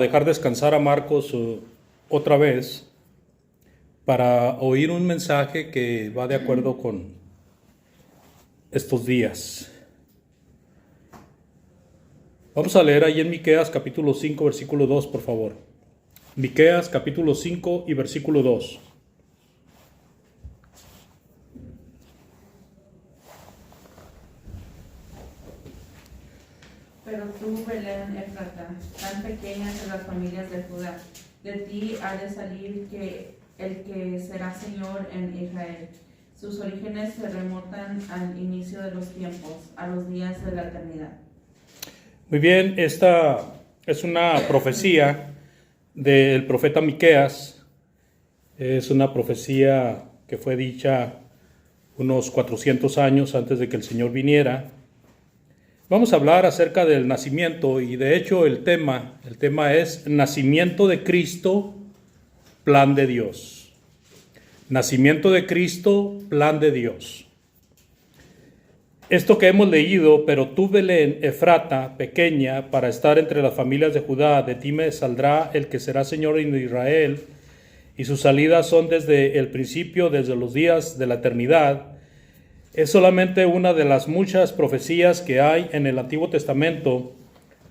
Dejar descansar a Marcos otra vez para oír un mensaje que va de acuerdo con estos días. Vamos a leer ahí en Miqueas capítulo 5 versículo 2, por favor. Miqueas capítulo 5 y versículo 2. Pero tú, Belén Efrata, tan pequeña entre las familias de Judá, de ti ha de salir el que será Señor en Israel. Sus orígenes se remontan al inicio de los tiempos, a los días de la eternidad. Muy bien, esta es una profecía del profeta Miqueas. Es una profecía que fue dicha unos 400 años antes de que el Señor viniera. Vamos a hablar acerca del nacimiento y de hecho el tema es nacimiento de Cristo, plan de Dios. Nacimiento de Cristo, plan de Dios. Esto que hemos leído, pero tú, Belén Efrata, pequeña, para estar entre las familias de Judá, de ti me saldrá el que será Señor en Israel, y sus salidas son desde el principio, desde los días de la eternidad. Es solamente una de las muchas profecías que hay en el Antiguo Testamento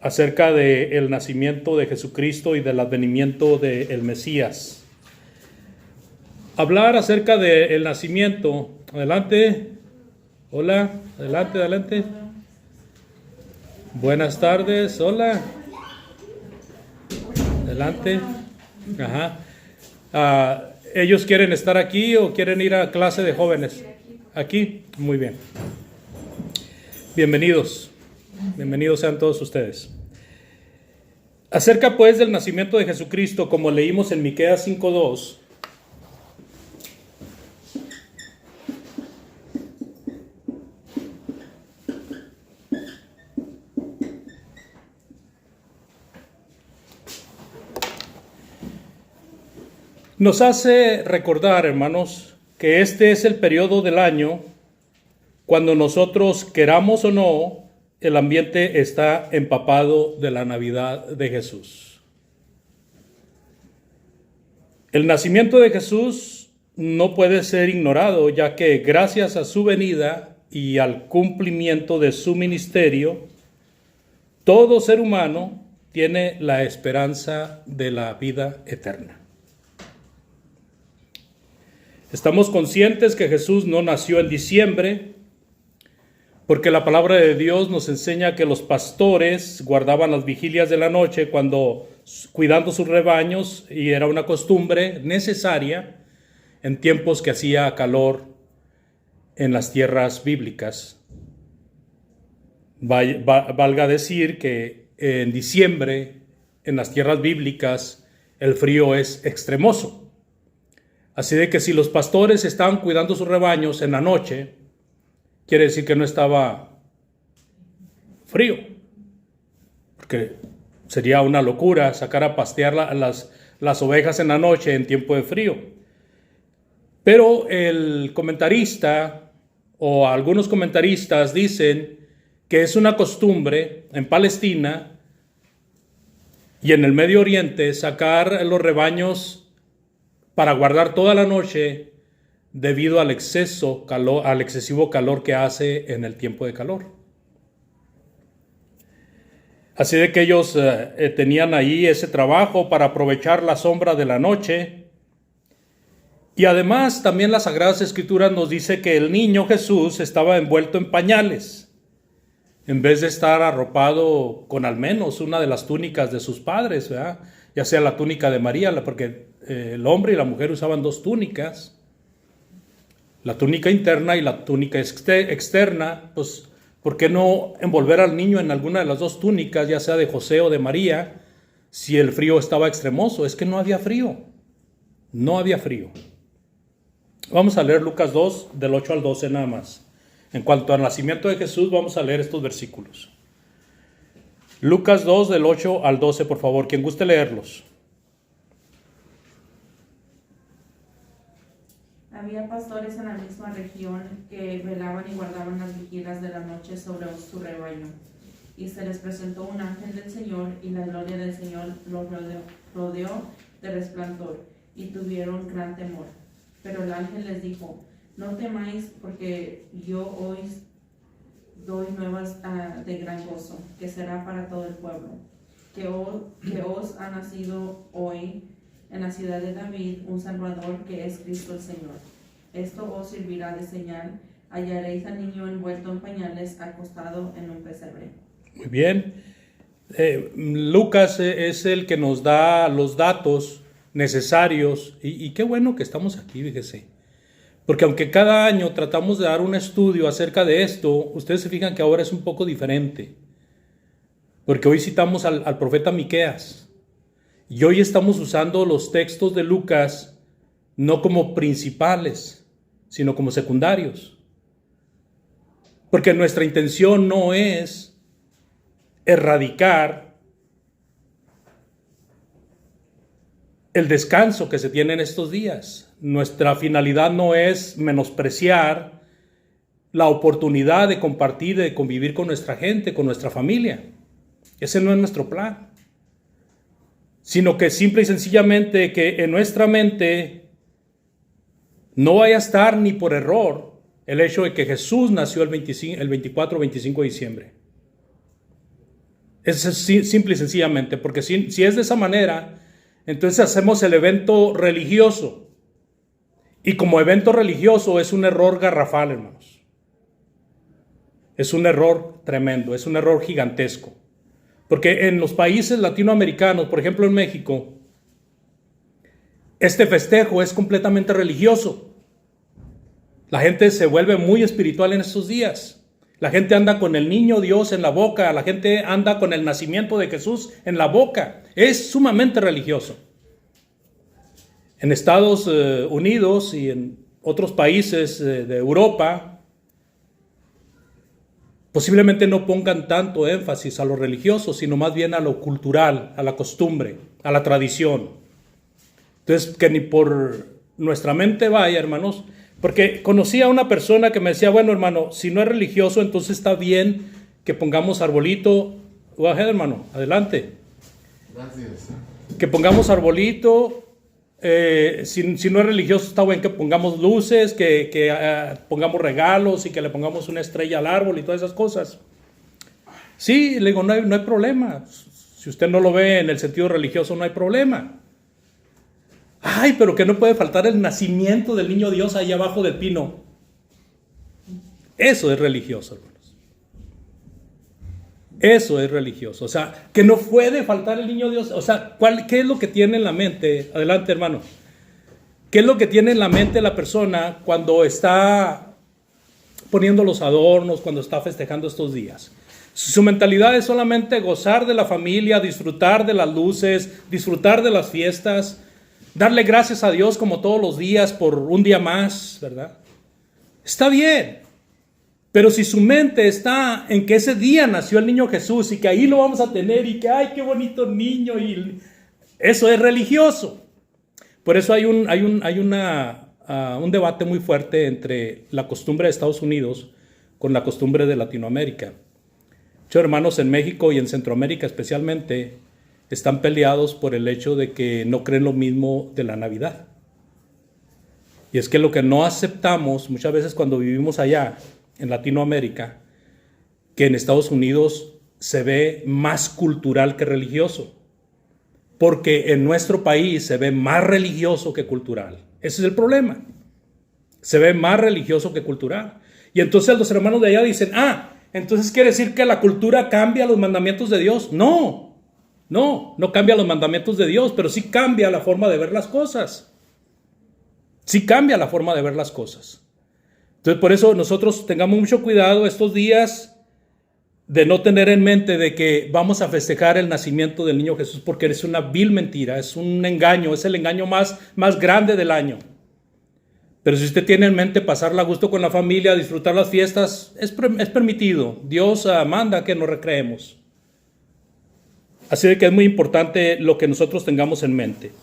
acerca del nacimiento de Jesucristo y del advenimiento del Mesías. Hablar acerca del nacimiento. Adelante. Hola. Adelante. Buenas tardes. Hola. Adelante. Ajá. ¿Ellos quieren estar aquí o quieren ir a clase de jóvenes? Aquí, muy bien. Bienvenidos sean todos ustedes. Acerca pues del nacimiento de Jesucristo, como leímos en Miqueas 5:2, nos hace recordar, hermanos, que este es el periodo del año cuando nosotros, queramos o no, el ambiente está empapado de la Navidad de Jesús. El nacimiento de Jesús no puede ser ignorado, ya que gracias a su venida y al cumplimiento de su ministerio, todo ser humano tiene la esperanza de la vida eterna. Estamos conscientes que Jesús no nació en diciembre, porque la palabra de Dios nos enseña que los pastores guardaban las vigilias de la noche cuidando sus rebaños, y era una costumbre necesaria en tiempos que hacía calor en las tierras bíblicas. Valga decir que en diciembre, en las tierras bíblicas, el frío es extremoso. Así de que si los pastores estaban cuidando sus rebaños en la noche, quiere decir que no estaba frío, porque sería una locura sacar a pastear las ovejas en la noche en tiempo de frío. Pero el comentarista o algunos comentaristas dicen que es una costumbre en Palestina y en el Medio Oriente sacar los rebaños para guardar toda la noche debido al excesivo calor que hace en el tiempo de calor. Así de que ellos tenían ahí ese trabajo para aprovechar la sombra de la noche. Y además también las Sagradas Escrituras nos dice que el niño Jesús estaba envuelto en pañales, en vez de estar arropado con al menos una de las túnicas de sus padres, ¿verdad? Ya sea la túnica de María, porque el hombre y la mujer usaban dos túnicas, la túnica interna y la túnica externa. Pues, ¿por qué no envolver al niño en alguna de las dos túnicas, ya sea de José o de María, si el frío estaba extremoso? Es que no había frío. Vamos a leer Lucas 2, del 8 al 12 nada más. En cuanto al nacimiento de Jesús, vamos a leer estos versículos. Lucas 2, del 8 al 12, por favor, quien guste leerlos. Había pastores en la misma región que velaban y guardaban las vigilias de la noche sobre su rebaño. y se les presentó un ángel del Señor, y la gloria del Señor los rodeó de resplandor, y tuvieron gran temor. Pero el ángel les dijo: no temáis, porque yo hoy doy nuevas de gran gozo, que será para todo el pueblo, que os ha nacido hoy en la ciudad de David un Salvador, que es Cristo el Señor. Esto os servirá de señal: hallaréis al niño envuelto en pañales, acostado en un pesebre. Muy bien. Lucas es el que nos da los datos necesarios, y qué bueno que estamos aquí, fíjese. Porque aunque cada año tratamos de dar un estudio acerca de esto, ustedes se fijan que ahora es un poco diferente. Porque hoy citamos al profeta Miqueas. Y hoy estamos usando los textos de Lucas no como principales, sino como secundarios. Porque nuestra intención no es erradicar el descanso que se tiene en estos días. Nuestra finalidad no es menospreciar la oportunidad de compartir, de convivir con nuestra gente, con nuestra familia. Ese no es nuestro plan. Sino que simple y sencillamente que en nuestra mente no vaya a estar ni por error el hecho de que Jesús nació el 24 o 25 de diciembre. Eso es simple y sencillamente, porque si es de esa manera, entonces hacemos el evento religioso. Y como evento religioso es un error garrafal, hermanos. Es un error tremendo, es un error gigantesco. Porque en los países latinoamericanos, por ejemplo en México, este festejo es completamente religioso. La gente se vuelve muy espiritual en estos días. La gente anda con el niño Dios en la boca, la gente anda con el nacimiento de Jesús en la boca. Es sumamente religioso. En Estados Unidos y en otros países de Europa, posiblemente no pongan tanto énfasis a lo religioso, sino más bien a lo cultural, a la costumbre, a la tradición. Entonces, que ni por nuestra mente vaya, hermanos, porque conocí a una persona que me decía: bueno, hermano, si no es religioso, entonces está bien que pongamos arbolito. Go ahead, hermano, adelante. Gracias. Que pongamos arbolito. Si no es religioso, está bien que pongamos luces, que pongamos regalos y que le pongamos una estrella al árbol y todas esas cosas. Sí, le digo, no hay problema. Si usted no lo ve en el sentido religioso, no hay problema. Ay, pero que no puede faltar el nacimiento del niño Dios ahí abajo del pino. Eso es religioso, hermanos. Eso es religioso. O sea, que no puede faltar el niño Dios. O sea, ¿qué es lo que tiene en la mente? Adelante, hermano. ¿Qué es lo que tiene en la mente la persona cuando está poniendo los adornos, cuando está festejando estos días? Su mentalidad es solamente gozar de la familia, disfrutar de las luces, disfrutar de las fiestas, darle gracias a Dios como todos los días por un día más, ¿verdad? Está bien. Pero si su mente está en que ese día nació el niño Jesús y que ahí lo vamos a tener y que ¡ay, qué bonito niño! Y eso es religioso. Por eso hay un debate muy fuerte entre la costumbre de Estados Unidos con la costumbre de Latinoamérica. Muchos hermanos en México y en Centroamérica especialmente están peleados por el hecho de que no creen lo mismo de la Navidad. Y es que lo que no aceptamos muchas veces cuando vivimos allá en Latinoamérica, que en Estados Unidos se ve más cultural que religioso, porque en nuestro país se ve más religioso que cultural. Ese es el problema. Se ve más religioso que cultural. Y entonces los hermanos de allá dicen: entonces quiere decir que la cultura cambia los mandamientos de Dios. No cambia los mandamientos de Dios, pero sí cambia la forma de ver las cosas. Sí cambia la forma de ver las cosas. Entonces, por eso nosotros tengamos mucho cuidado estos días de no tener en mente de que vamos a festejar el nacimiento del niño Jesús, porque es una vil mentira, es un engaño, es el engaño más grande del año. Pero si usted tiene en mente pasarla a gusto con la familia, disfrutar las fiestas, es permitido. Dios manda que nos recreemos. Así de que es muy importante lo que nosotros tengamos en mente.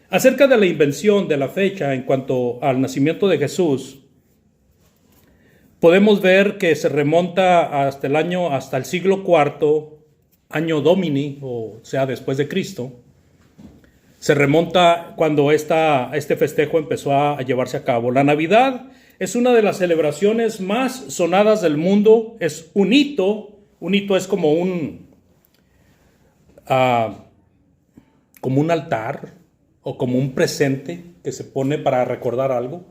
Acerca de la invención de la fecha en cuanto al nacimiento de Jesús, podemos ver que se remonta hasta el siglo IV Año Domini, o sea, después de Cristo, se remonta cuando este festejo empezó a llevarse a cabo. La Navidad es una de las celebraciones más sonadas del mundo, es un hito es como como un altar o como un presente que se pone para recordar algo.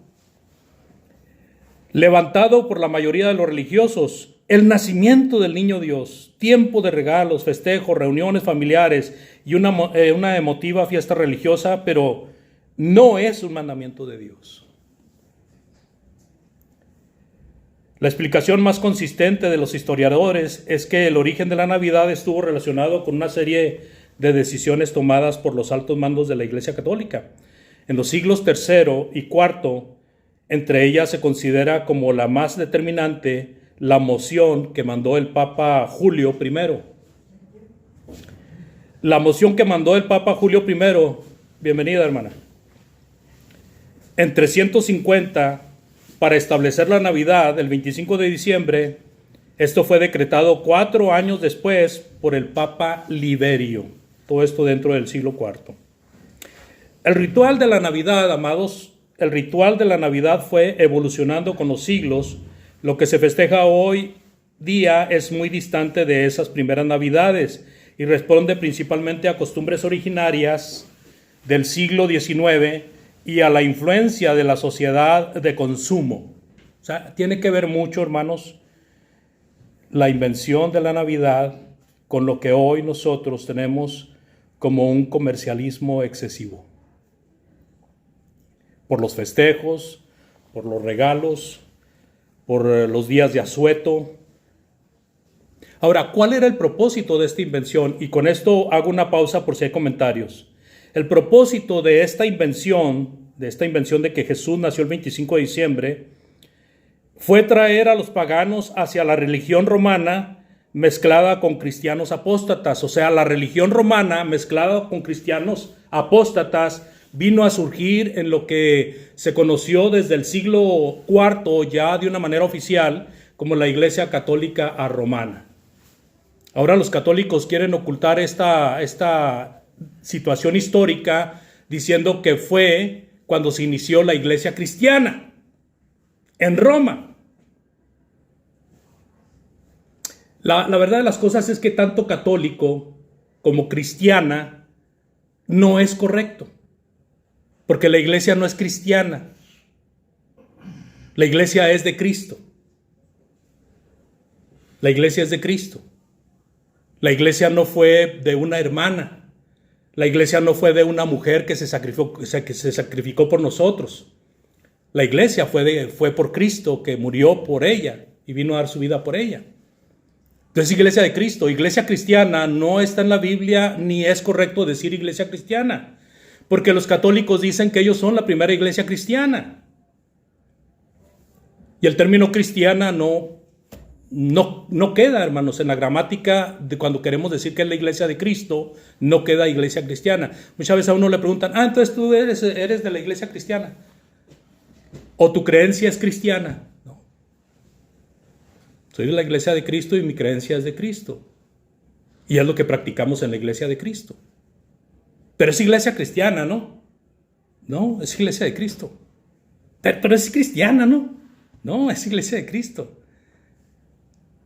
Levantado por la mayoría de los religiosos, el nacimiento del niño Dios, tiempo de regalos, festejos, reuniones familiares y una emotiva fiesta religiosa, pero no es un mandamiento de Dios. La explicación más consistente de los historiadores es que el origen de la Navidad estuvo relacionado con una serie de decisiones tomadas por los altos mandos de la Iglesia Católica. En los siglos III y IV, entre ellas se considera como la más determinante la moción que mandó el Papa Julio I. La moción que mandó el Papa Julio I, bienvenida hermana, en 350 para establecer la Navidad el 25 de diciembre, esto fue decretado 4 años después por el Papa Liberio, todo esto dentro del siglo IV. El ritual de la Navidad, amados, el ritual de la Navidad fue evolucionando con los siglos. Lo que se festeja hoy día es muy distante de esas primeras Navidades y responde principalmente a costumbres originarias del siglo XIX y a la influencia de la sociedad de consumo. O sea, tiene que ver mucho, hermanos, la invención de la Navidad con lo que hoy nosotros tenemos como un comercialismo excesivo. Por los festejos, por los regalos, por los días de asueto. Ahora, ¿cuál era el propósito de esta invención? Y con esto hago una pausa por si hay comentarios. El propósito de esta invención de que Jesús nació el 25 de diciembre, fue traer a los paganos hacia la religión romana mezclada con cristianos apóstatas. O sea, la religión romana mezclada con cristianos apóstatas vino a surgir en lo que se conoció desde el siglo IV ya de una manera oficial como la Iglesia Católica Romana. Ahora los católicos quieren ocultar esta situación histórica diciendo que fue cuando se inició la Iglesia cristiana en Roma. La verdad de las cosas es que tanto católico como cristiana no es correcto, porque la iglesia no es cristiana. La iglesia es de Cristo. La iglesia es de Cristo. La iglesia no fue de una hermana. La iglesia no fue de una mujer que se sacrificó por nosotros. La iglesia fue por Cristo, que murió por ella y vino a dar su vida por ella. Entonces, iglesia de Cristo. Iglesia cristiana no está en la Biblia, ni es correcto decir iglesia cristiana, porque los católicos dicen que ellos son la primera iglesia cristiana. Y el término cristiana no queda, hermanos, en la gramática de cuando queremos decir que es la iglesia de Cristo, no queda iglesia cristiana. Muchas veces a uno le preguntan, entonces tú eres de la iglesia cristiana, o tu creencia es cristiana. No. Soy de la iglesia de Cristo y mi creencia es de Cristo. Y es lo que practicamos en la iglesia de Cristo. Pero es iglesia cristiana, ¿no? No, es iglesia de Cristo. Pero es cristiana, ¿no? No, es iglesia de Cristo.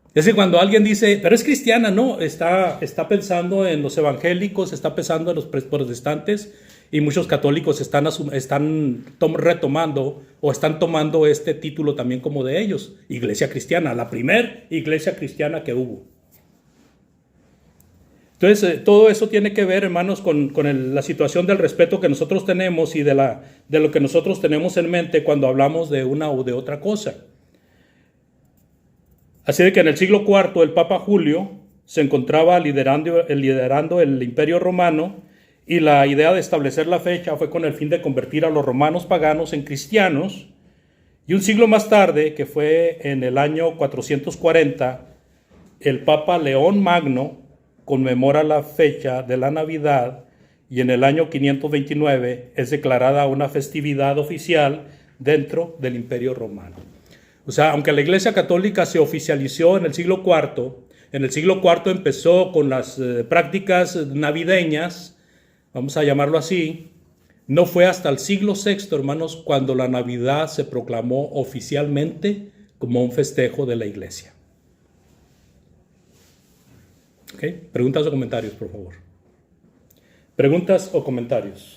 Es decir, cuando alguien dice, pero es cristiana, no, está pensando en los evangélicos, está pensando en los protestantes, y muchos católicos están retomando o están tomando este título también como de ellos, iglesia cristiana, la primera iglesia cristiana que hubo. Entonces, todo eso tiene que ver, hermanos, con la situación del respeto que nosotros tenemos y de lo que nosotros tenemos en mente cuando hablamos de una o de otra cosa. Así de que en el siglo IV el Papa Julio se encontraba liderando el Imperio Romano, y la idea de establecer la fecha fue con el fin de convertir a los romanos paganos en cristianos. Y un siglo más tarde, que fue en el año 440, el Papa León Magno conmemora la fecha de la Navidad, y en el año 529 es declarada una festividad oficial dentro del Imperio Romano. O sea, aunque la Iglesia Católica se oficializó en el siglo IV, en el siglo IV empezó con las prácticas navideñas, vamos a llamarlo así. No fue hasta el siglo VI, hermanos, cuando la Navidad se proclamó oficialmente como un festejo de la iglesia. ¿Ok? Preguntas o comentarios, por favor. Preguntas o comentarios.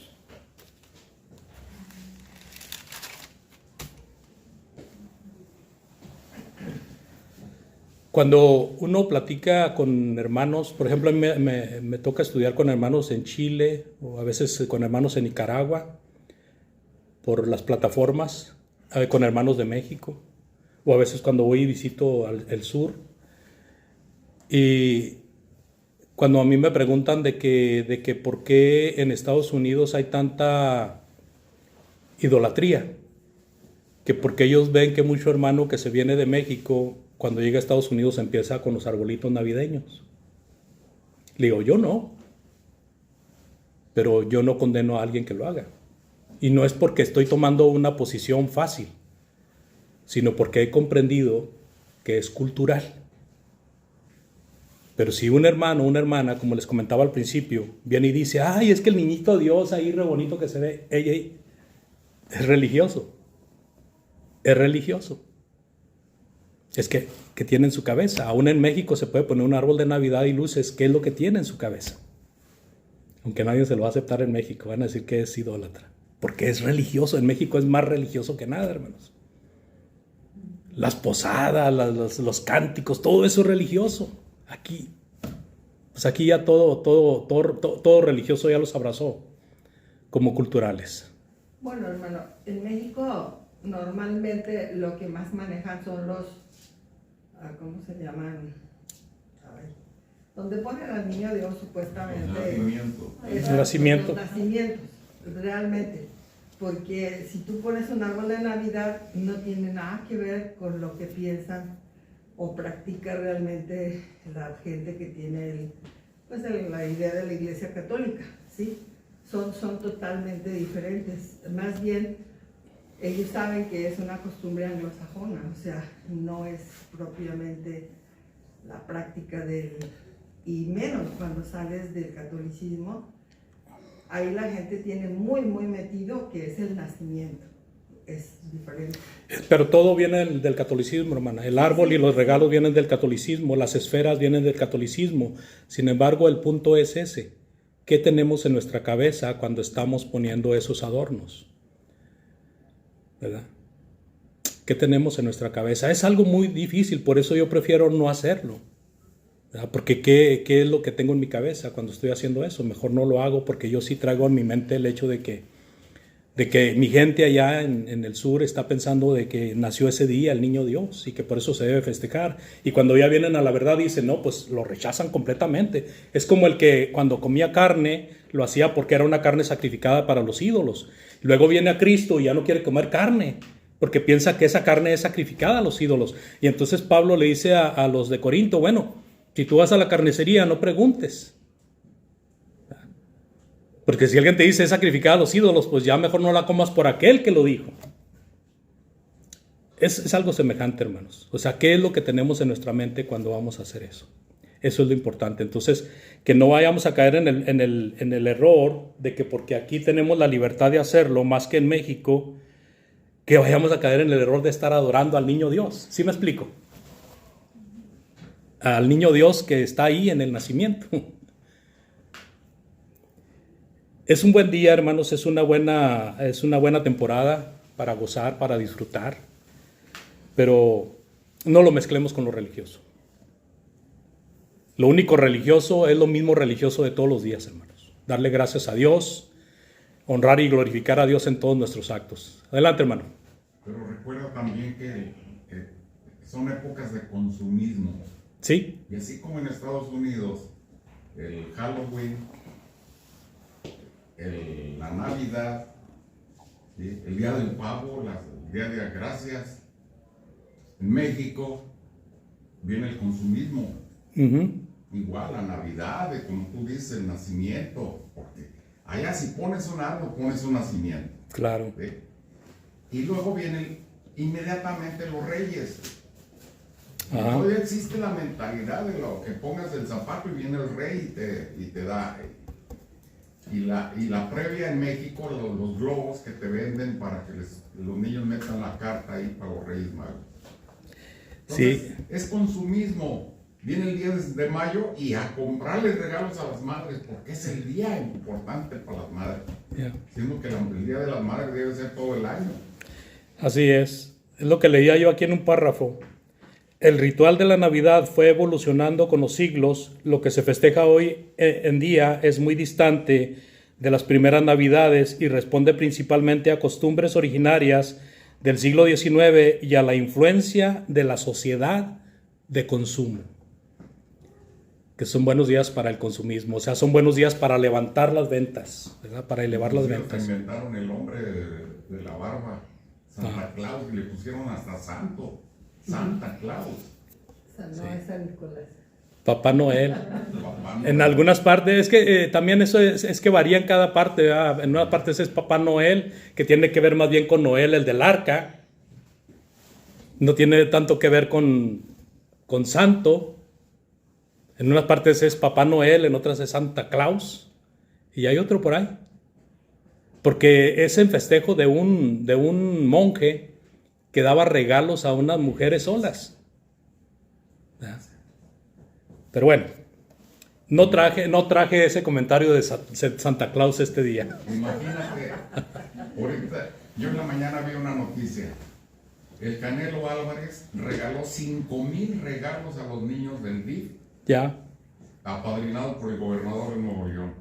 Cuando uno platica con hermanos, por ejemplo, a mí me toca estudiar con hermanos en Chile o a veces con hermanos en Nicaragua por las plataformas, con hermanos de México, o a veces cuando voy y visito el sur. Y cuando a mí me preguntan de que por qué en Estados Unidos hay tanta idolatría, que porque ellos ven que mucho hermano que se viene de México, cuando llega a Estados Unidos empieza con los arbolitos navideños. Le digo, yo no, pero yo no condeno a alguien que lo haga. Y no es porque estoy tomando una posición fácil, sino porque he comprendido que es cultural. Pero si un hermano o una hermana, como les comentaba al principio, viene y dice, ay, es que el niñito Dios ahí re bonito que se ve, ey, es religioso. Es religioso. Es que tiene en su cabeza. Aún en México se puede poner un árbol de Navidad y luces. ¿Qué es lo que tiene en su cabeza? Aunque nadie se lo va a aceptar en México, van a decir que es idólatra. Porque es religioso. En México es más religioso que nada, hermanos. Las posadas, los cánticos, todo eso es religioso. Aquí, pues aquí ya todo religioso ya los abrazó como culturales. Bueno, hermano, en México normalmente lo que más manejan son los, ¿cómo se llaman? A ver, donde ponen al niño Dios supuestamente. Nacimiento. Los nacimientos, realmente. Porque si tú pones un árbol de Navidad, no tiene nada que ver con lo que piensan o practica realmente la gente que tiene la idea de la Iglesia Católica, ¿sí? Son totalmente diferentes. Más bien, ellos saben que es una costumbre anglosajona, o sea, no es propiamente la práctica y menos cuando sales del catolicismo. Ahí la gente tiene muy metido que es el nacimiento. Es diferente. Pero todo viene del catolicismo, hermana. El árbol y los regalos vienen del catolicismo, las esferas vienen del catolicismo. Sin embargo, el punto es ese. ¿Qué tenemos en nuestra cabeza cuando estamos poniendo esos adornos? ¿Verdad? ¿Qué tenemos en nuestra cabeza? Es algo muy difícil, por eso yo prefiero no hacerlo. ¿Verdad? Porque ¿qué es lo que tengo en mi cabeza cuando estoy haciendo eso? Mejor no lo hago porque yo sí traigo en mi mente el hecho de que mi gente allá en el sur está pensando de que nació ese día el niño Dios y que por eso se debe festejar. Y cuando ya vienen a la verdad dicen, no, pues lo rechazan completamente. Es como el que cuando comía carne lo hacía porque era una carne sacrificada para los ídolos. Luego viene a Cristo y ya no quiere comer carne porque piensa que esa carne es sacrificada a los ídolos. Y entonces Pablo le dice a los de Corinto, bueno, si tú vas a la carnicería no preguntes. Porque si alguien te dice es sacrificada a los ídolos, pues ya mejor no la comas por aquel que lo dijo. Es algo semejante, hermanos. O sea, ¿qué es lo que tenemos en nuestra mente cuando vamos a hacer eso? Eso es lo importante. Entonces, que no vayamos a caer en el error de que porque aquí tenemos la libertad de hacerlo, más que en México, que vayamos a caer en el error de estar adorando al niño Dios. ¿Sí me explico? Al niño Dios que está ahí en el nacimiento. Es un buen día, hermanos, es una buena temporada para gozar, para disfrutar, pero no lo mezclemos con lo religioso. Lo único religioso es lo mismo religioso de todos los días, hermanos. Darle gracias a Dios, honrar y glorificar a Dios en todos nuestros actos. Adelante, hermano. Pero recuerda también que son épocas de consumismo. Sí. Y así como en Estados Unidos, el Halloween, la Navidad, ¿sí? El Día del Pavo, el Día de Gracias. En México viene el consumismo. Igual la Navidad, como tú dices, el nacimiento. Porque allá si pones un árbol, pones un nacimiento. Claro. ¿Sí? Y luego vienen inmediatamente los reyes. Ajá. Todavía existe la mentalidad de lo que pongas el zapato y viene el rey y te da. Y la previa en México, los globos que te venden para que los niños metan la carta ahí para los Reyes Magos. Entonces, Sí. es consumismo. Viene el 10 de mayo y a comprarles regalos a las madres, porque es el día importante para las madres. Yeah. Siendo que el día de las madres debe ser todo el año. Así es lo que leía yo aquí en un párrafo. El ritual de la Navidad fue evolucionando con los siglos. Lo que se festeja hoy en día es muy distante de las primeras Navidades y responde principalmente a costumbres originarias del siglo XIX y a la influencia de la sociedad de consumo, que son buenos días para el consumismo, o sea, son buenos días para levantar las ventas, ¿verdad? Para elevar las ventas. Inventaron el hombre de la barba, Santa Claus, y le pusieron hasta santo, Santa Claus. No es San Nicolás. Papá Noel. Papá Noel. En algunas partes, es que también eso es que varía en cada parte, ¿verdad? En unas partes es Papá Noel, que tiene que ver más bien con Noel, el del arca. No tiene tanto que ver con Santo. En unas partes es Papá Noel, en otras es Santa Claus. Y hay otro por ahí. Porque es en festejo de un monje que daba regalos a unas mujeres solas. ¿Verdad? Pero bueno, no traje ese comentario de Santa Claus este día. Imagínate, ahorita, yo en la mañana vi una noticia. El Canelo Álvarez regaló 5,000 regalos a los niños del DIF, Ya, apadrinado por el gobernador de Nuevo León.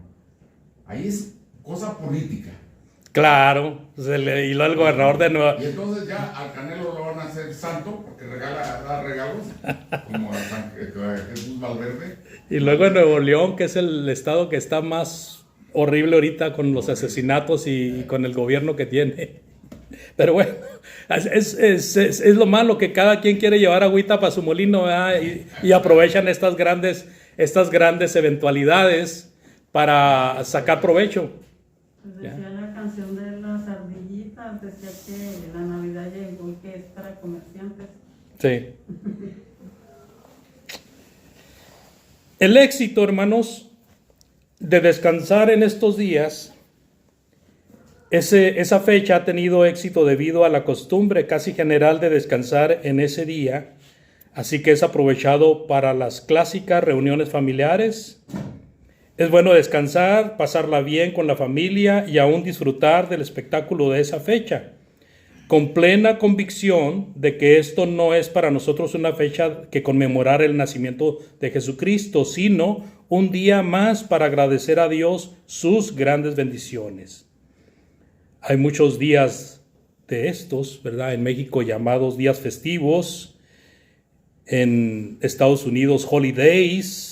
Ahí es cosa política. claro. Y luego el gobernador de Nueva Y entonces ya al Canelo lo van a hacer santo porque da regalos, como a Jesús Valverde. Y luego en Nuevo León, que es el estado que está más horrible ahorita con los asesinatos y con el gobierno que tiene. Pero bueno, es lo malo que cada quien quiere llevar agüita para su molino, ¿verdad? Y aprovechan estas grandes eventualidades para sacar provecho. Pues decía la canción de las ardillitas, decía que la Navidad llegó y que es para comerciantes. Sí. El éxito, hermanos, de descansar en estos días, esa fecha ha tenido éxito debido a la costumbre casi general de descansar en ese día, así que es aprovechado para las clásicas reuniones familiares. Es bueno descansar, pasarla bien con la familia y aún disfrutar del espectáculo de esa fecha, con plena convicción de que esto no es para nosotros una fecha que conmemorar el nacimiento de Jesucristo, sino un día más para agradecer a Dios sus grandes bendiciones. Hay muchos días de estos, ¿verdad? En México llamados días festivos, en Estados Unidos holidays.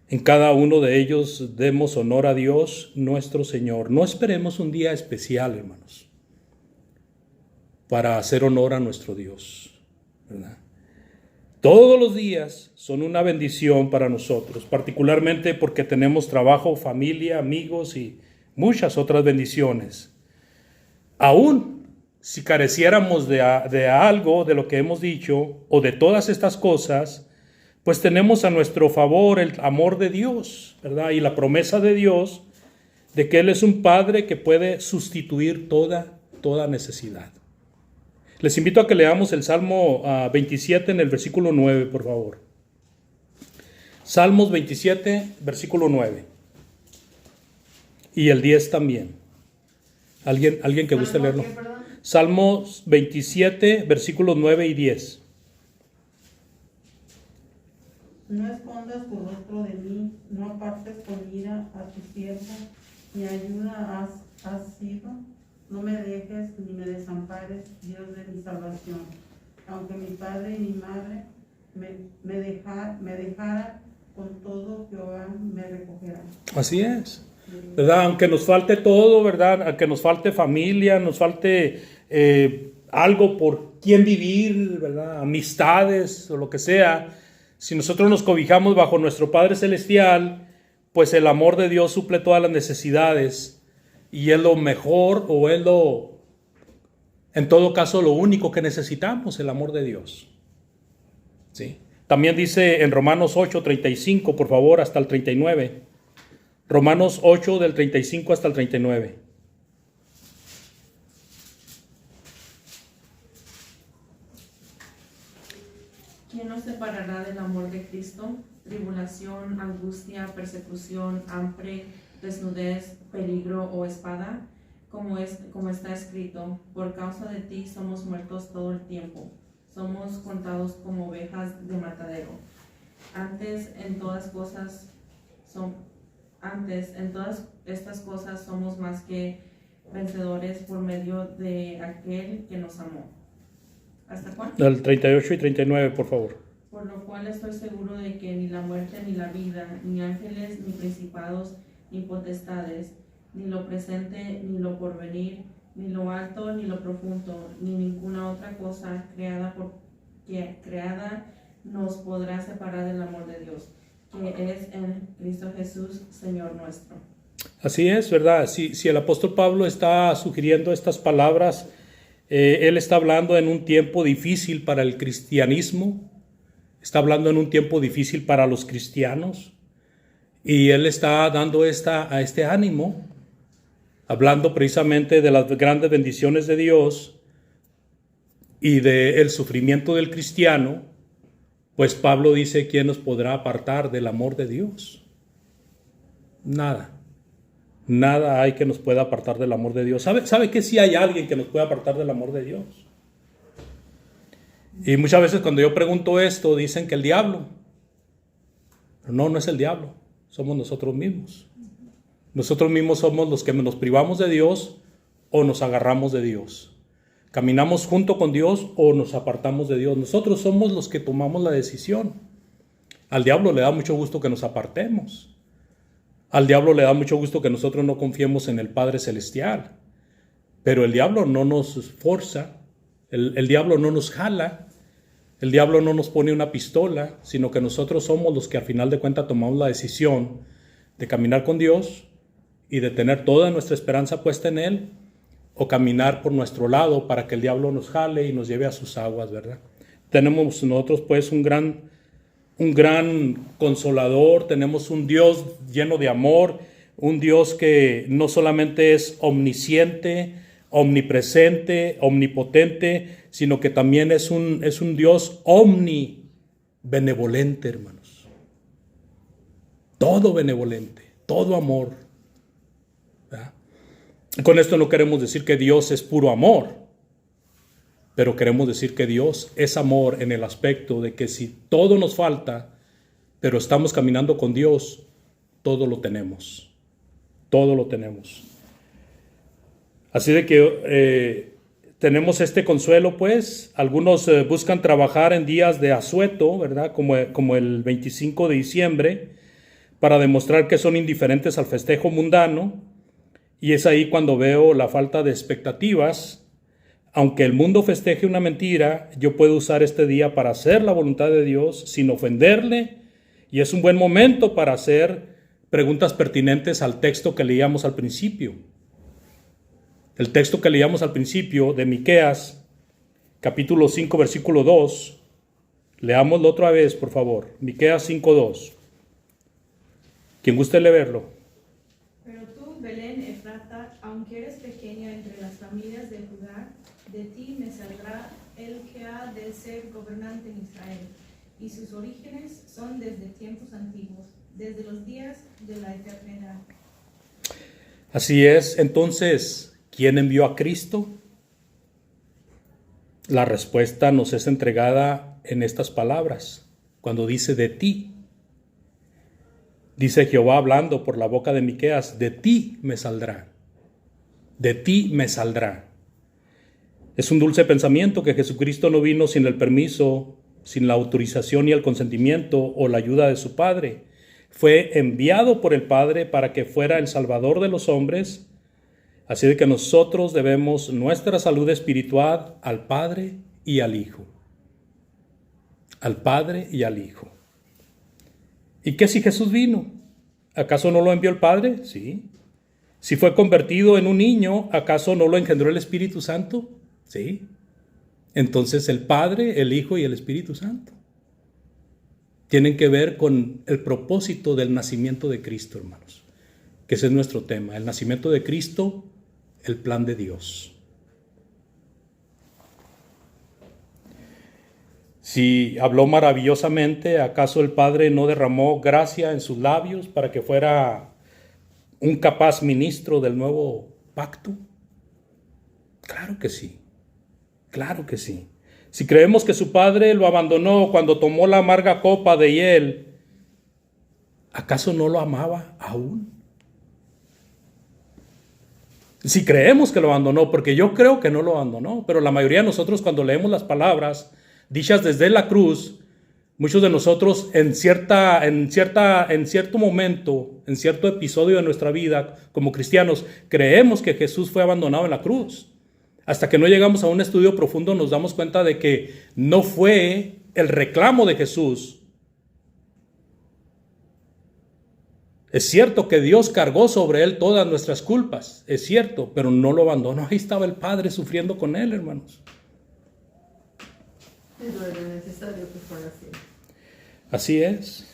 En cada uno de ellos demos honor a Dios nuestro Señor. No esperemos un día especial, hermanos, para hacer honor a nuestro Dios, ¿verdad? Todos los días son una bendición para nosotros, particularmente porque tenemos trabajo, familia, amigos y muchas otras bendiciones. Aún si careciéramos de algo de lo que hemos dicho o de todas estas cosas, pues tenemos a nuestro favor el amor de Dios, ¿verdad? Y la promesa de Dios de que Él es un Padre que puede sustituir toda necesidad. Les invito a que leamos el Salmo 27 en el versículo 9, por favor. Salmos 27, versículo 9. Y el 10 también. ¿Alguien que guste leerlo? Salmos 27, versículos 9 y 10. No escondas tu rostro de mí, no apartes con ira a tu siervo, mi ayuda has sido, no me dejes ni me desampares, Dios de mi salvación. Aunque mi padre y mi madre me dejara, con todo Jehová me recogerá. Así es, ¿verdad? Aunque nos falte todo, ¿verdad? Aunque nos falte familia, nos falte algo por quien vivir, ¿verdad? Amistades o lo que sea. Si nosotros nos cobijamos bajo nuestro Padre Celestial, pues el amor de Dios suple todas las necesidades y es lo mejor o es en todo caso, lo único que necesitamos, el amor de Dios. ¿sí? También dice en Romanos 8, 35, por favor, hasta el 39. Romanos 8, del 35 hasta el 39. ¿Quién nos separará del amor de Cristo? Tribulación, angustia, persecución, hambre, desnudez, peligro o espada. Como está escrito, por causa de ti somos muertos todo el tiempo. Somos contados como ovejas de matadero. Antes en todas estas cosas somos más que vencedores por medio de aquel que nos amó. ¿Hasta cuándo? Del 38 y 39, por favor. Por lo cual estoy seguro de que ni la muerte, ni la vida, ni ángeles, ni principados, ni potestades, ni lo presente, ni lo porvenir, ni lo alto, ni lo profundo, ni ninguna otra cosa creada nos podrá separar del amor de Dios, que es en Cristo Jesús, Señor nuestro. Así es, ¿verdad? Si el apóstol Pablo está sugiriendo estas palabras, él está hablando en un tiempo difícil para el cristianismo, está hablando en un tiempo difícil para los cristianos, y él está dando a este ánimo, hablando precisamente de las grandes bendiciones de Dios y del sufrimiento del cristiano. Pues Pablo dice: ¿quién nos podrá apartar del amor de Dios? Nada. Nada hay que nos pueda apartar del amor de Dios. ¿Sabe que sí hay alguien que nos puede apartar del amor de Dios? Y muchas veces cuando yo pregunto esto, dicen que el diablo. Pero no es el diablo. Somos nosotros mismos. Nosotros mismos somos los que nos privamos de Dios o nos agarramos de Dios. Caminamos junto con Dios o nos apartamos de Dios. Nosotros somos los que tomamos la decisión. Al diablo le da mucho gusto que nos apartemos. Al diablo le da mucho gusto que nosotros no confiemos en el Padre Celestial. Pero el diablo no nos forza, el diablo no nos jala, el diablo no nos pone una pistola, sino que nosotros somos los que al final de cuentas tomamos la decisión de caminar con Dios y de tener toda nuestra esperanza puesta en Él, o caminar por nuestro lado para que el diablo nos jale y nos lleve a sus aguas, ¿verdad? Tenemos nosotros pues un gran consolador, tenemos un Dios lleno de amor, un Dios que no solamente es omnisciente, omnipresente, omnipotente, sino que también es un Dios omnibenevolente, hermanos. Todo benevolente, todo amor, ¿verdad? Con esto no queremos decir que Dios es puro amor, pero queremos decir que Dios es amor en el aspecto de que si todo nos falta, pero estamos caminando con Dios, todo lo tenemos. Todo lo tenemos. Así de que tenemos este consuelo, pues. Algunos buscan trabajar en días de asueto, ¿verdad? Como el 25 de diciembre, para demostrar que son indiferentes al festejo mundano. Y es ahí cuando veo la falta de expectativas. Aunque el mundo festeje una mentira, yo puedo usar este día para hacer la voluntad de Dios sin ofenderle, y es un buen momento para hacer preguntas pertinentes al texto que leíamos al principio. El texto que leíamos al principio de Miqueas, capítulo 5, versículo 2. Leámoslo otra vez, por favor. Miqueas 5:2. ¿Quién guste leerlo? Pero tú, Belén Efrata, aunque eres pequeña entre las familias de Judá, de ti me saldrá el que ha de ser gobernante en Israel, y sus orígenes son desde tiempos antiguos, desde los días de la eternidad. Así es. Entonces, ¿quién envió a Cristo? La respuesta nos es entregada en estas palabras, cuando dice de ti. Dice Jehová hablando por la boca de Miqueas: de ti me saldrá, de ti me saldrá. Es un dulce pensamiento que Jesucristo no vino sin el permiso, sin la autorización y el consentimiento o la ayuda de su Padre. Fue enviado por el Padre para que fuera el Salvador de los hombres. Así de que nosotros debemos nuestra salud espiritual al Padre y al Hijo. Al Padre y al Hijo. ¿Y qué si Jesús vino? ¿Acaso no lo envió el Padre? Sí. Si fue convertido en un niño, ¿acaso no lo engendró el Espíritu Santo? Sí. Entonces el Padre, el Hijo y el Espíritu Santo. tienen que ver con el propósito del nacimiento de Cristo, hermanos, que ese es nuestro tema, el nacimiento de Cristo, el plan de Dios. Si habló maravillosamente, ¿acaso el Padre no derramó gracia en sus labios para que fuera un capaz ministro del nuevo pacto? Claro que sí, claro que sí. Si creemos que su Padre lo abandonó cuando tomó la amarga copa de hiel, ¿acaso no lo amaba aún? Si creemos que lo abandonó, porque yo creo que no lo abandonó, pero la mayoría de nosotros cuando leemos las palabras dichas desde la cruz, muchos de nosotros en cierto momento, en cierto episodio de nuestra vida como cristianos, creemos que Jesús fue abandonado en la cruz. Hasta que no llegamos a un estudio profundo nos damos cuenta de que no fue el reclamo de Jesús. Es cierto que Dios cargó sobre él todas nuestras culpas, es cierto, pero no lo abandonó. Ahí estaba el Padre sufriendo con él, hermanos. Pero era necesario que fuera así. Así es.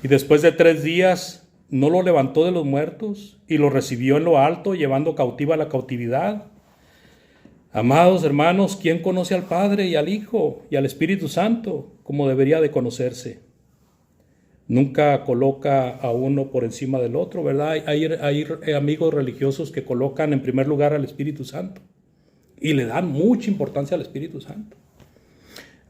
Y después de 3 días no lo levantó de los muertos y lo recibió en lo alto, llevando cautiva la cautividad. Amados hermanos, ¿quién conoce al Padre y al Hijo y al Espíritu Santo como debería de conocerse? Nunca coloca a uno por encima del otro, ¿verdad? Hay amigos religiosos que colocan en primer lugar al Espíritu Santo y le dan mucha importancia al Espíritu Santo.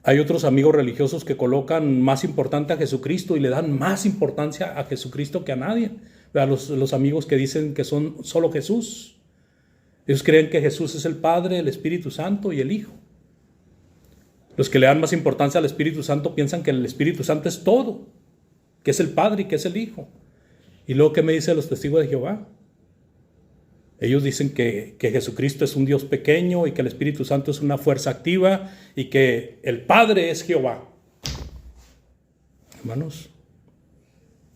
Hay otros amigos religiosos que colocan más importante a Jesucristo y le dan más importancia a Jesucristo que a nadie. Los amigos que dicen que son solo Jesús. Ellos creen que Jesús es el Padre, el Espíritu Santo y el Hijo. Los que le dan más importancia al Espíritu Santo piensan que el Espíritu Santo es todo, que es el Padre y que es el Hijo. ¿Y luego qué me dicen los testigos de Jehová? Ellos dicen que Jesucristo es un Dios pequeño y que el Espíritu Santo es una fuerza activa y que el Padre es Jehová. Hermanos,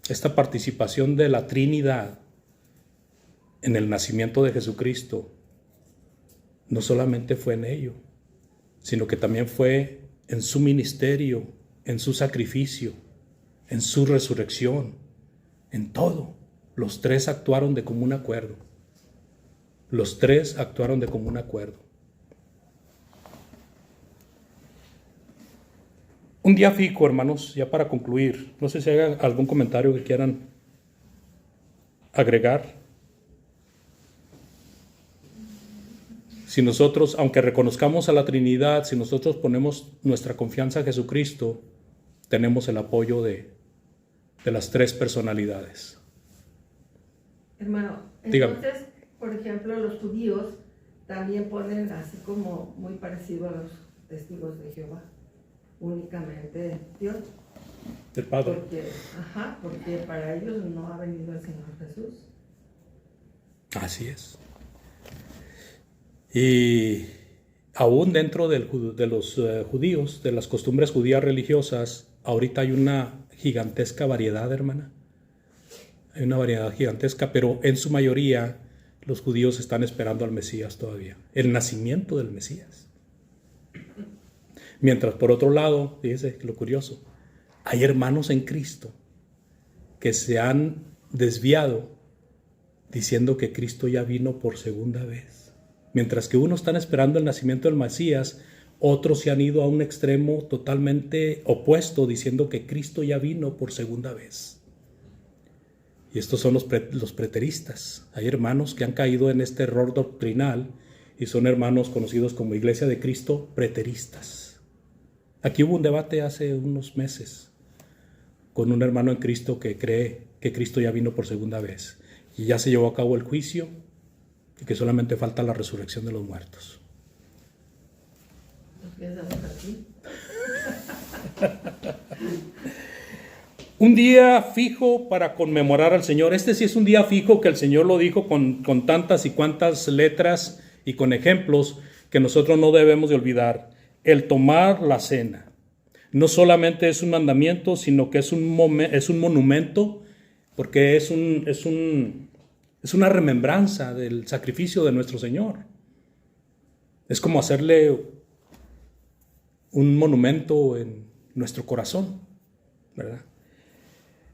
esta participación de la Trinidad en el nacimiento de Jesucristo no solamente fue en ello, sino que también fue en su ministerio, en su sacrificio, en su resurrección, en todo. Los tres actuaron de común acuerdo. Los tres actuaron de común acuerdo. Un día fijo, hermanos, ya para concluir. No sé si hay algún comentario que quieran agregar. Si nosotros, aunque reconozcamos a la Trinidad, si nosotros ponemos nuestra confianza en Jesucristo, tenemos el apoyo de las tres personalidades. Hermano, Dígame. entonces, por ejemplo, los judíos también ponen así como muy parecido a los testigos de Jehová, únicamente Dios. El Padre. Porque para ellos no ha venido el Señor Jesús. Así es. Y aún dentro de los judíos, de las costumbres judías religiosas, ahorita hay una gigantesca variedad, hermana. Hay una variedad gigantesca, pero en su mayoría los judíos están esperando al Mesías todavía, el nacimiento del Mesías. Mientras por otro lado, fíjese lo curioso, hay hermanos en Cristo que se han desviado diciendo que Cristo ya vino por segunda vez. Mientras que unos están esperando el nacimiento del Mesías, otros se han ido a un extremo totalmente opuesto diciendo que Cristo ya vino por segunda vez. Y estos son los preteristas. Hay hermanos que han caído en este error doctrinal y son hermanos conocidos como Iglesia de Cristo preteristas. Aquí hubo un debate hace unos meses con un hermano en Cristo que cree que Cristo ya vino por segunda vez. Y ya se llevó a cabo el juicio y que solamente falta la resurrección de los muertos. ¿Qué hacemos aquí? Un día fijo para conmemorar al Señor. Este sí es un día fijo que el Señor lo dijo con tantas y cuantas letras y con ejemplos que nosotros no debemos de olvidar. El tomar la cena. No solamente es un mandamiento, sino que es un monumento, porque es una remembranza del sacrificio de nuestro Señor. Es como hacerle un monumento en nuestro corazón ¿verdad?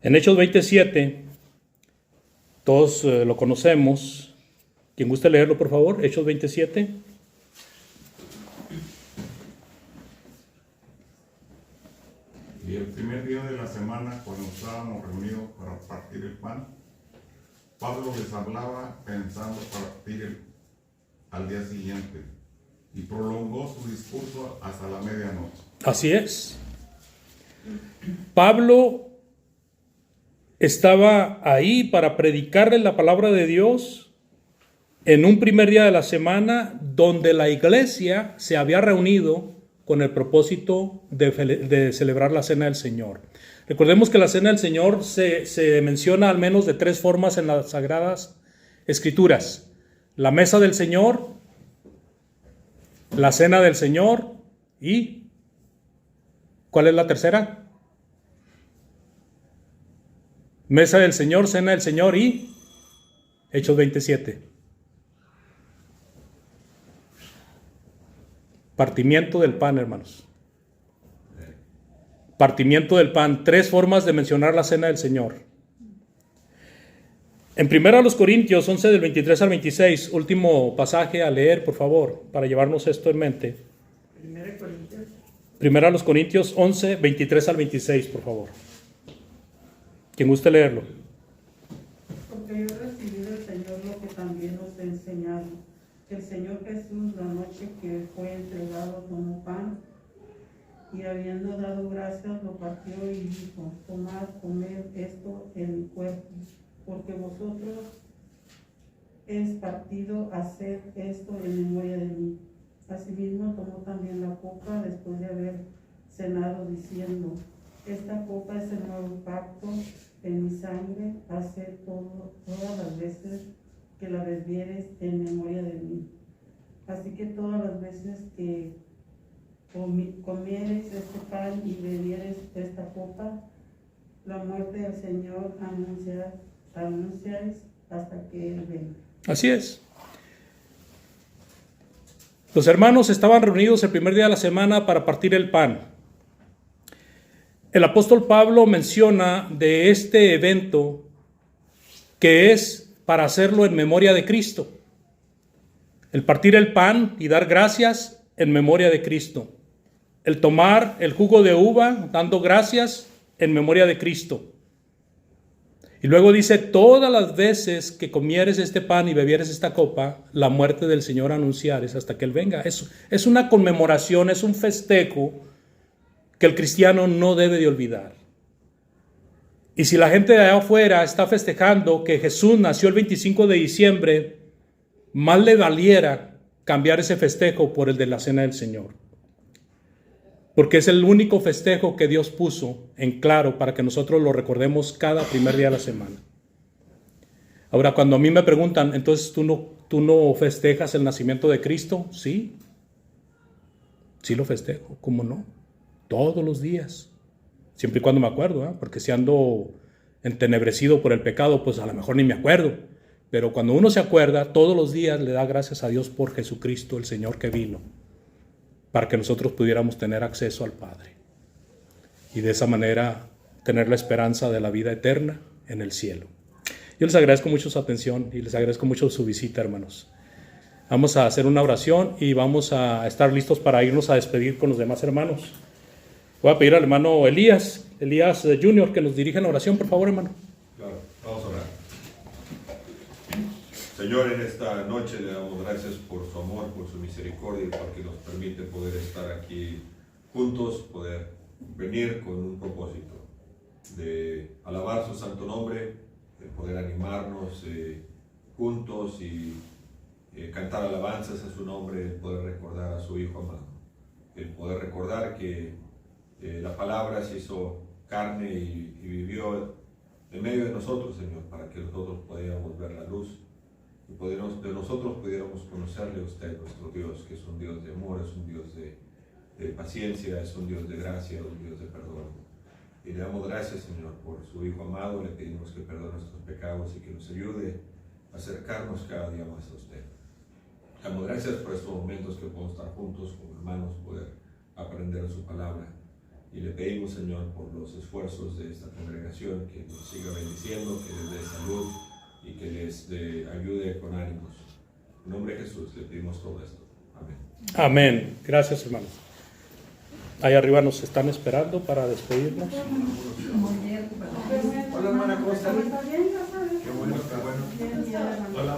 En Hechos 27, todos lo conocemos. ¿Quién gusta leerlo, por favor? Hechos 27. Y el primer día de la semana, cuando estábamos reunidos para partir el pan, Pablo les hablaba pensando partir al día siguiente y prolongó su discurso hasta la medianoche. Así es. Pablo estaba ahí para predicarle la palabra de Dios en un primer día de la semana donde la iglesia se había reunido con el propósito de celebrar la Cena del Señor. Recordemos que la Cena del Señor se menciona al menos de 3 formas en las Sagradas Escrituras: la mesa del Señor, la Cena del Señor y ¿cuál es la tercera? Mesa del Señor, Cena del Señor y Hechos 27. Partimiento del pan, hermanos. Partimiento del pan. 3 formas de mencionar la Cena del Señor. En 1 Corintios 11 del 23 al 26, último pasaje a leer, por favor, para llevarnos esto en mente. 1 Corintios 11, 23 al 26, por favor. Quien guste leerlo. Porque yo recibí del Señor lo que también os he enseñado, que el Señor Jesús, la noche que fue entregado, tomó pan, y habiendo dado gracias, lo partió y dijo: tomad, comed esto en mi cuerpo, porque vosotros es partido, haced esto en memoria de mí. Asimismo tomó también la copa después de haber cenado, diciendo: esta copa es el nuevo pacto en mi sangre, haced todas las veces que la bebiereis en memoria de mí. Así que todas las veces que comiereis este pan y bebiereis esta copa, la muerte del Señor anunciáis hasta que Él venga. Así es. Los hermanos estaban reunidos el primer día de la semana para partir el pan. El apóstol Pablo menciona de este evento que es para hacerlo en memoria de Cristo. El partir el pan y dar gracias en memoria de Cristo. El tomar el jugo de uva dando gracias en memoria de Cristo. Y luego dice: todas las veces que comieres este pan y bebieres esta copa, la muerte del Señor anunciares hasta que Él venga. Es una conmemoración, es un festejo que el cristiano no debe de olvidar. Y si la gente de allá afuera está festejando que Jesús nació el 25 de diciembre, más le valiera cambiar ese festejo por el de la Cena del Señor. Porque es el único festejo que Dios puso en claro para que nosotros lo recordemos cada primer día de la semana. Ahora, cuando a mí me preguntan, entonces ¿tú no festejas el nacimiento de Cristo? Sí, sí lo festejo, ¿cómo no? Todos los días, siempre y cuando me acuerdo, porque si ando entenebrecido por el pecado, pues a lo mejor ni me acuerdo. Pero cuando uno se acuerda, todos los días le da gracias a Dios por Jesucristo, el Señor que vino, para que nosotros pudiéramos tener acceso al Padre. Y de esa manera tener la esperanza de la vida eterna en el cielo. Yo les agradezco mucho su atención y les agradezco mucho su visita, hermanos. Vamos a hacer una oración y vamos a estar listos para irnos a despedir con los demás hermanos. Voy a pedir al hermano Elías Junior, que nos dirija en oración, por favor, hermano. Claro, vamos a orar. Señor, en esta noche le damos gracias por su amor, por su misericordia y porque nos permite poder estar aquí juntos, poder venir con un propósito de alabar su santo nombre, de poder animarnos juntos y cantar alabanzas a su nombre, el poder recordar a su Hijo amado, el poder recordar que la palabra se hizo carne y vivió en medio de nosotros, Señor, para que nosotros pudiéramos ver la luz y nosotros pudiéramos conocerle a usted, nuestro Dios, que es un Dios de amor, es un Dios de paciencia, es un Dios de gracia, es un Dios de perdón. Y le damos gracias, Señor, por su Hijo amado. Le pedimos que perdone nuestros pecados y que nos ayude a acercarnos cada día más a usted. Le damos gracias por estos momentos que podemos estar juntos como hermanos, poder aprender su palabra. Y le pedimos, Señor, por los esfuerzos de esta congregación, que nos siga bendiciendo, que les dé salud y que les ayude con ánimos. En nombre de Jesús le pedimos todo esto. Amén. Amén. Gracias, hermanos. Ahí arriba nos están esperando para despedirnos. Muy bien. Hola, hermana, ¿cómo estás? Qué bueno, qué bueno. Bien, bien, hermana. Hola,